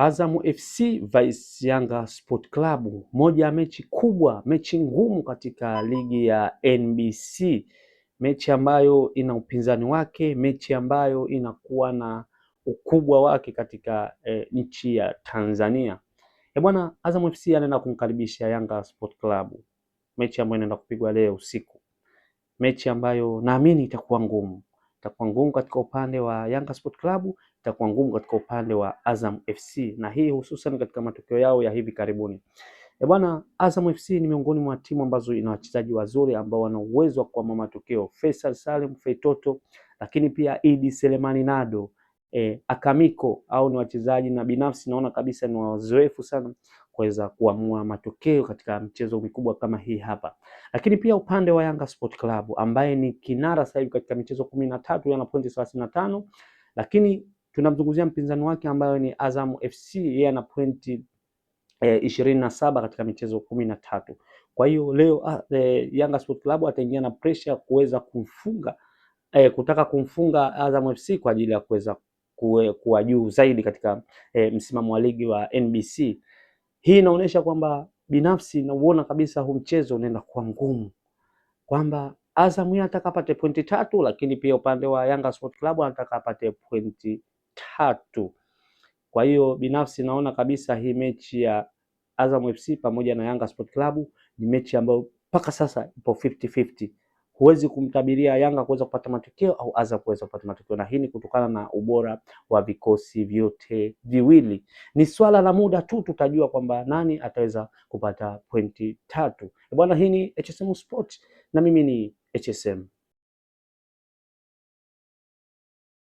Azam FC vs Yanga Sport Club, moja ya mechi kubwa, mechi ngumu katika ligi ya NBC, mechi ambayo ina upinzani wake, mechi ambayo inakuwa na ukubwa wake katika nchi ya Tanzania. Bwana, Azam FC anaenda kumkaribisha Yanga Sport Club, mechi ambayo inaenda kupigwa leo usiku, mechi ambayo naamini itakuwa ngumu. Itakuwa ngumu katika upande wa Yanga Sport Club, itakuwa ngumu katika upande wa Azam FC, na hii hususan katika matokeo yao ya hivi karibuni. Bwana, Azam FC ni miongoni mwa timu ambazo ina wachezaji wazuri ambao wana uwezo wa kuamua matokeo. Faisal Salum Feitoto, lakini pia Idi Selemani Nado, Akamiko, au ni wachezaji na binafsi naona kabisa ni wazoefu sana kuweza kuamua matokeo katika michezo mikubwa kama hii hapa. Lakini pia upande wa Yanga Sport Club ambaye ni kinara sasa hivi katika michezo 13 yana pointi 35, lakini tunamzungumzia mpinzani wake ambaye ni Azam FC, yeye ana pointi 27 katika michezo 13. Kwa hiyo leo Yanga Sport Club ataingia na pressure kuweza kumfunga kutaka kumfunga Azam FC kwa ajili ya kuweza kuwa juu zaidi katika msimamo wa ligi wa NBC. Hii inaonyesha kwamba binafsi nauona kabisa huu mchezo unaenda kuwa ngumu, kwamba Azam yeye anataka apate pointi 3, lakini pia upande wa Yanga Sport Club anataka apate pointi 3. Kwa hiyo binafsi naona kabisa hii mechi ya Azam FC pamoja na Yanga Sport Club ni mechi ambayo mpaka sasa ipo 50-50. Huwezi kumtabiria Yanga kuweza kupata matokeo au Azam kuweza kupata matokeo, na hii ni kutokana na ubora wa vikosi vyote viwili. Ni swala la muda tu tutajua kwamba nani ataweza kupata pointi 3. Bwana, hii ni HSM Sport na mimi ni HSM.